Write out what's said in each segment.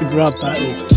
Big rub that is.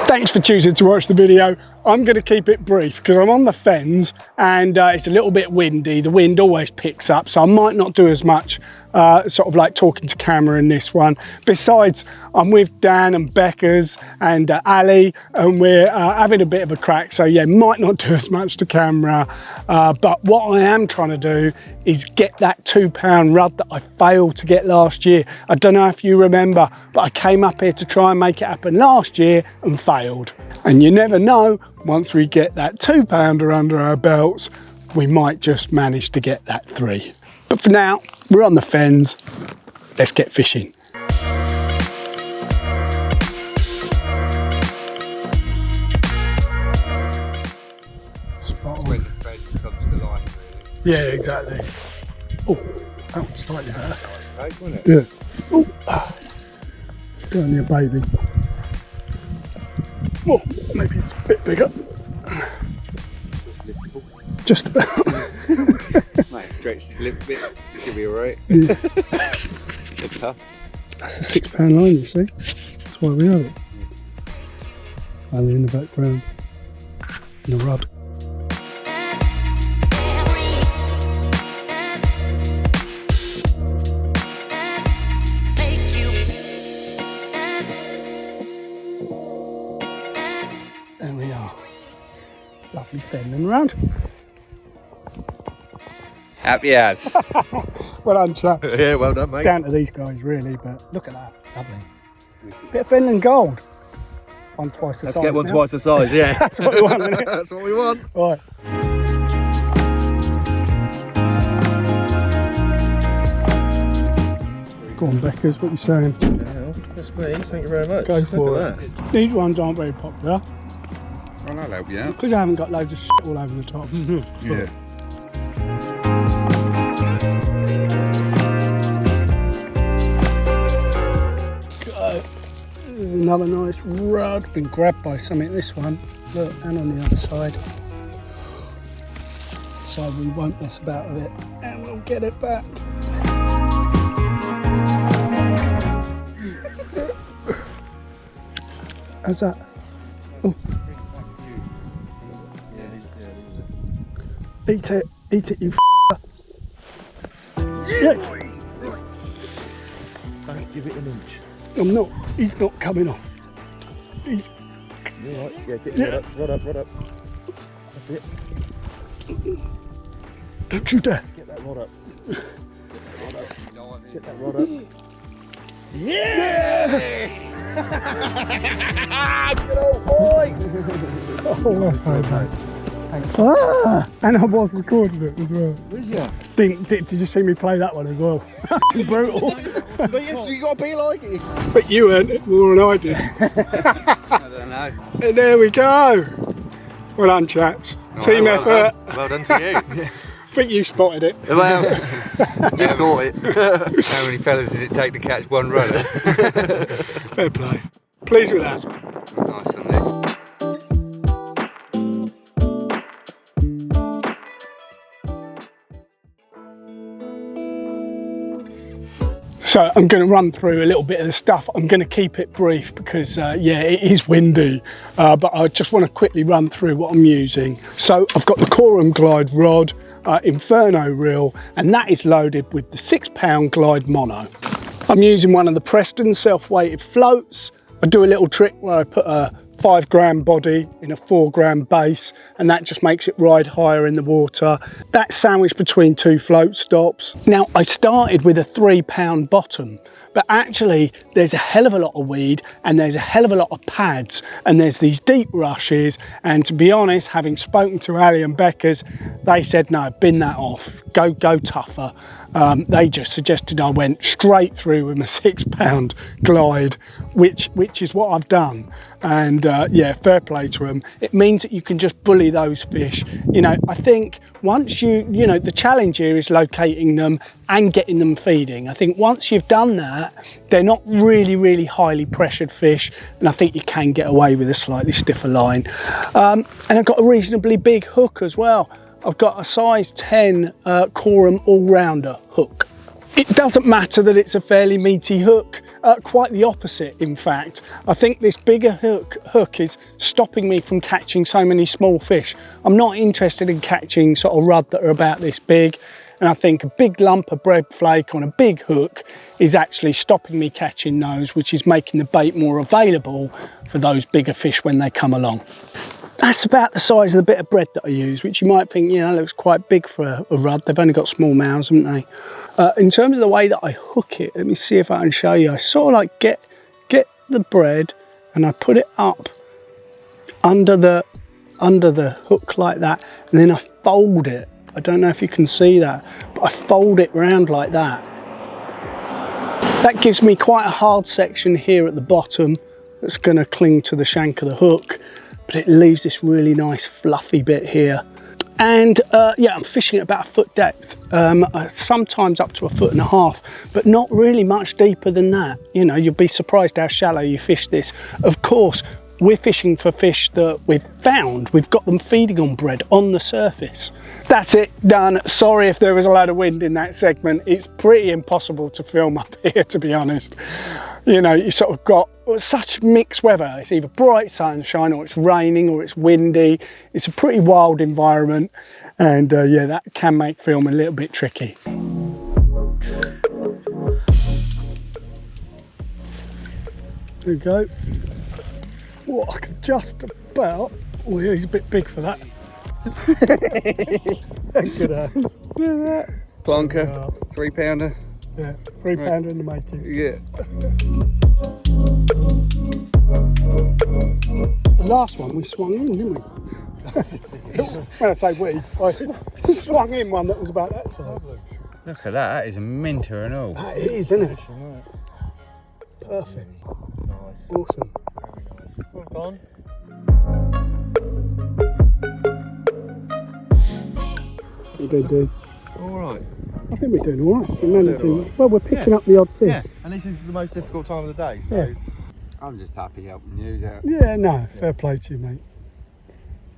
Thanks for choosing to watch the video. I'm going to keep it brief because I'm on the Fens and it's a little bit windy. The wind always picks up, so I might not do as much sort of like talking to camera in this one. Besides, I'm with Dan and Beckers and Alley, and we're having a bit of a crack, so yeah, might not do as much to camera. But what I am trying to do is get that £2 rudd that I failed to get last year. I don't know if you remember, but I came up here to try and make it happen last year and failed. And you never know, once we get that £2 under our belts, we might just manage to get that 3. But for now, we're on the Fens. Let's get fishing. Spot on. When the Fens comes to life, really. Yeah, exactly. Oh, that one's slightly better. Nice, wasn't it? Yeah. Oh, still only a baby. Oh, maybe it's a bit bigger. Just about. Might stretch this a little bit. Should be alright. Yeah. It's tough. That's a £6 line, you see. That's why we have it. Alley in the background. And the rod. There we are. Lovely Fenland Rudd. Happy as. Well done, chaps. Yeah, well done, mate. Down to these guys, really, but look at that. Lovely. Bit of Fenland gold. One twice the size. Let's get one now. twice the size, yeah. That's what we want, isn't it? That's what we want. Right. Go on, Beckers, what you saying? Yeah, yes, please. Thank you very much. Go for Look it. These ones aren't very popular Well, I'll help you out. because I haven't got loads of shit all over the top. Yeah. Go. This is another nice rod. Been grabbed by something, this one. Look, and on the other side. So we won't mess about with it and we'll get it back. How's that? Oh. Eat it, you Yes. Don't give it an inch. I'm not, he's not coming off. He's, You're right. Yeah, get your rod up. That's it. don't you dare. Get that rod up. Get that rod up. Yes! Good old boy! Oh, okay, mate. Ah, and I was recording it as well. Was you? Did you see me play that one as well? Brutal. But yes, you got to be like it. But you earned it more than I did. I don't know. And there we go. Well done, chaps. Team effort. Well done to you. I think you spotted it. Well, you caught it. How many fellas does it take to catch one rudder? Fair play. Pleased with that. Nice, isn't it? So I'm going to run through a little bit of the stuff. I'm going to keep it brief because yeah, it is windy, but I just want to quickly run through what I'm using. So I've got the Corum Glide rod, Inferno reel, and that is loaded with the £6 Glide mono. I'm using one of the Preston self-weighted floats. I do a little trick where I put a 5 gram body in a 4 gram base, and that just makes it ride higher in the water. That's sandwiched between 2 float stops. Now, I started with a £3 bottom, but actually there's a hell of a lot of weed and there's a hell of a lot of pads and there's these deep rushes, and to be honest, having spoken to Ali and Beckers, they said no, bin that off, go tougher. They just suggested I went straight through with my 6 pound glide, which is what I've done. And yeah, fair play to them. It means that you can just bully those fish. You know, I think once you know, the challenge here is locating them and getting them feeding. I think once you've done that, they're not really highly pressured fish, and I think you can get away with a slightly stiffer line. And I've got a reasonably big hook as well. I've got a size 10 Coram all-rounder hook. It doesn't matter that it's a fairly meaty hook, quite the opposite in fact. I think this bigger hook is stopping me from catching so many small fish. I'm not interested in catching sort of rudd that are about this big, and I think a big lump of bread flake on a big hook is actually stopping me catching those, which is making the bait more available for those bigger fish when they come along. That's about the size of the bit of bread that I use, which you might think, you know, looks quite big for a rudd. They've only got small mouths, haven't they? In terms of the way that I hook it, let me see if I can show you. I sort of like get the bread and I put it up under the hook like that, and then I fold it. I don't know if you can see that, but I fold it round like that. That gives me quite a hard section here at the bottom that's going to cling to the shank of the hook, but it leaves this really nice fluffy bit here. And yeah, I'm fishing at about a foot depth, sometimes up to 1.5 feet, but not really much deeper than that. You know, you'll be surprised how shallow you fish this. Of course, we're fishing for fish that we've found. We've got them feeding on bread on the surface. That's it, done. Sorry if there was a lot of wind in that segment. It's pretty impossible to film up here, to be honest. You know, you sort of got such mixed weather. It's either bright sunshine or it's raining or it's windy. It's a pretty wild environment. And yeah, that can make film a little bit tricky. There we go. Oh, I can just about. Oh yeah, he's a bit big for that. Good hands. Look at that. Plonker, Oh. 3 pounder. Yeah, 3 pounder in the making. Yeah. The last one we swung in, didn't we? When I say we, I swung in one that was about that size. Look at that, that is a minter and all. That is, isn't it? Perfect. Nice. Awesome. Well done. What do you do? All right. I think we're doing all right. We're managing. Well, we're picking up the odd fish. Yeah, and this is the most difficult time of the day. So. Yeah. I'm just happy helping you out. Yeah, no, fair play to you, mate.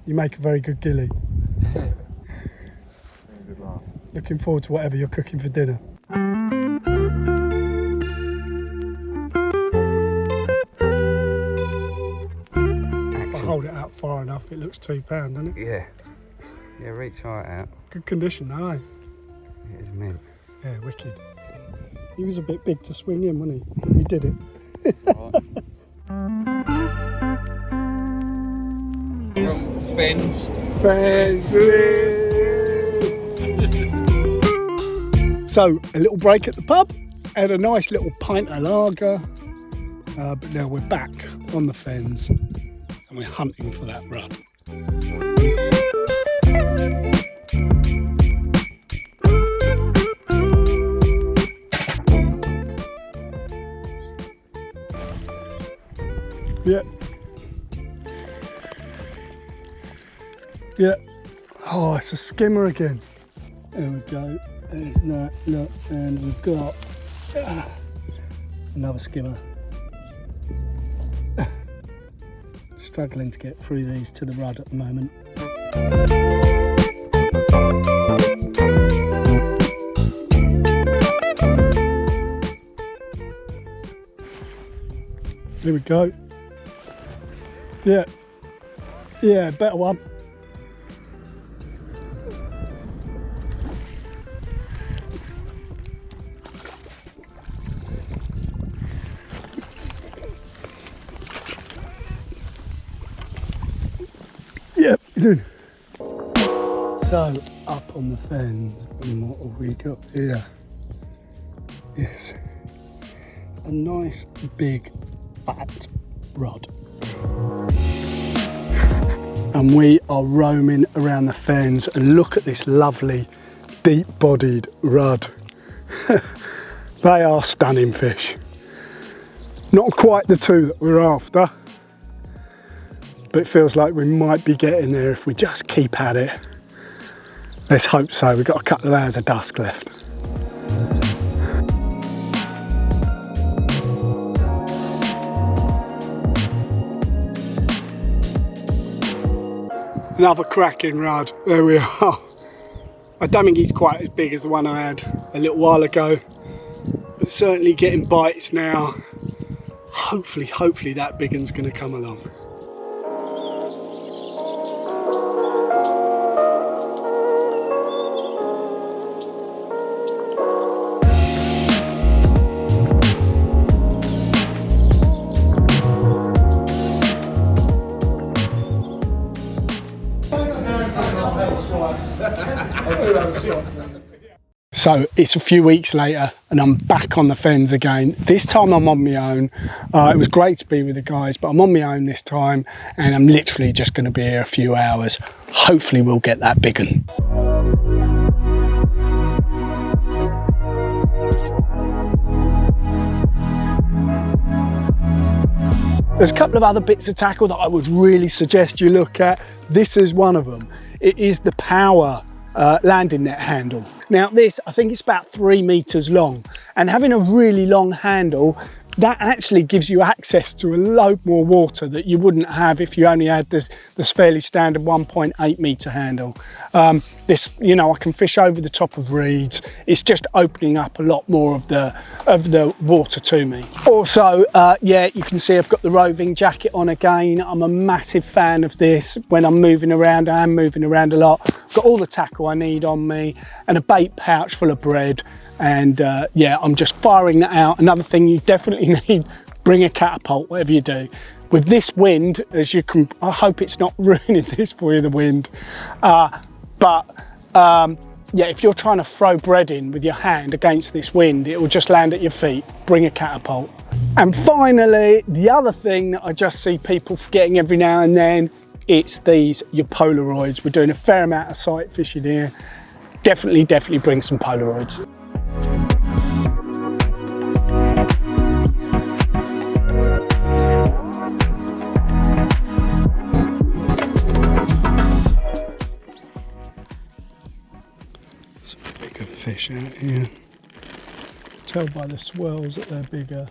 You make a very good gilly. Very good laugh. Looking forward to whatever you're cooking for dinner. If I hold it out far enough, it looks 2 pound, doesn't it? Yeah. Yeah, reach right out. Good condition, though, eh? It is mint. Yeah, wicked. He was a bit big to swing in, wasn't he? But we did it. Fens. So, a little break at the pub, had a nice little pint of lager, but now we're back on the Fens and we're hunting for that rudd. Yeah. Yeah. Oh, it's a skimmer again. There we go. There's that. Look, and we've got another skimmer. Struggling to get through these to the rudd at the moment. There we go. Yeah. Yeah, better one. Yep, he's in. So, up on the Fens, and what have we got here? Yes, a nice big fat rod. And we are roaming around the Fens, and look at this lovely deep-bodied rudd. They are stunning fish. Not quite the two that we're after, but it feels like we might be getting there if we just keep at it. Let's hope so. We've got a couple of hours of dusk left. Another cracking rudd. There we are. I don't think he's quite as big as the one I had a little while ago, but certainly getting bites now. Hopefully that big one's going to come along. So it's a few weeks later and I'm back on the Fens again. This time I'm on my own. It was great to be with the guys, but I'm on my own this time and I'm literally just going to be here a few hours. Hopefully we'll get that big one. There's a couple of other bits of tackle that I would really suggest you look at. This is one of them. It is the power landing net handle. Now this, I think it's about 3 meters long, and having a really long handle, that actually gives you access to a load more water that you wouldn't have if you only had this fairly standard 1.8 meter handle. This, you know, I can fish over the top of reeds. It's just opening up a lot more of the water to me. Also, yeah, you can see I've got the roving jacket on again. I'm a massive fan of this when I'm moving around. I am moving around a lot. Got all the tackle I need on me and a bait pouch full of bread. And yeah, I'm just firing that out. Another thing you definitely need, bring a catapult, whatever you do. With this wind, as you can, I hope it's not ruining this for you, the wind. Yeah, if you're trying to throw bread in with your hand against this wind, it will just land at your feet. Bring a catapult. And finally, the other thing that I just see people forgetting every now and then, it's your Polaroids. We're doing a fair amount of sight fishing here. Definitely bring some Polaroids. Some bigger fish out here. Tell by the swirls that they're bigger.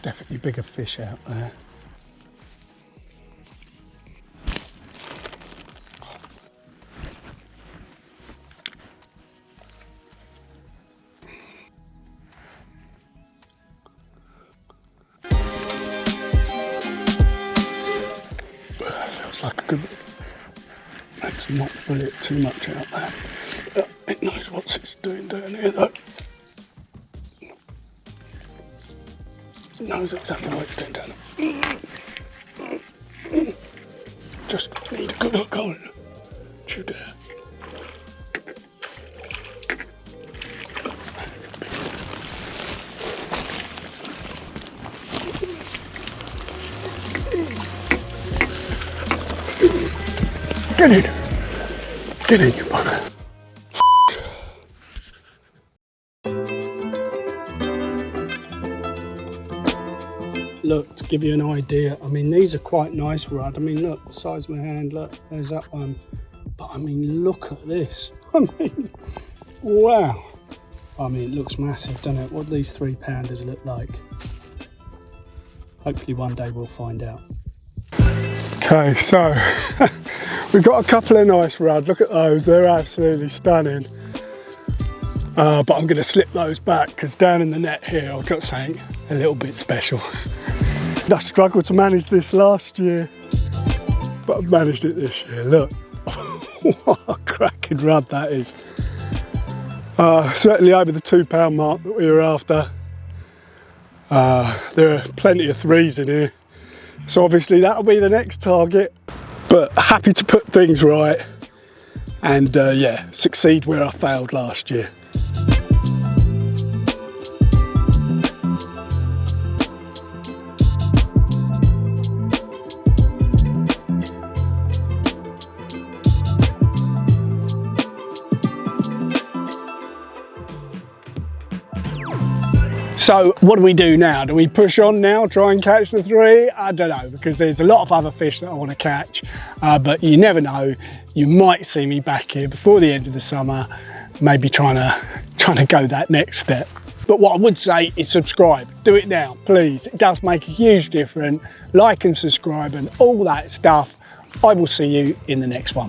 Definitely bigger fish out there. Feels like a good, let's not pull it too much out there. It knows what it's doing down here though. Knows exactly what it's doing down there. Just need a good hook on. Shoot there. Get in. Get in, you bugger. Look, to give you an idea, I mean, these are quite nice rudd. I mean, look, the size of my hand, look, there's that one. But I mean, look at this. I mean, wow. I mean, it looks massive, doesn't it? What do these 3-pounders look like? Hopefully one day we'll find out. Okay, so we've got a couple of nice rudd. Look at those, they're absolutely stunning. But I'm going to slip those back because down in the net here I've got something a little bit special. I struggled to manage this last year, but I've managed it this year. Look, what a cracking rudd that is. Certainly over the £2 mark that we were after. There are plenty of threes in here, so obviously that'll be the next target. But happy to put things right and yeah, succeed where I failed last year. So what do we do now? Do we push on now, try and catch the 3? I don't know, because there's a lot of other fish that I want to catch, but you never know. You might see me back here before the end of the summer, maybe trying to go that next step. But what I would say is subscribe. Do it now, please. It does make a huge difference. Like and subscribe and all that stuff. I will see you in the next one.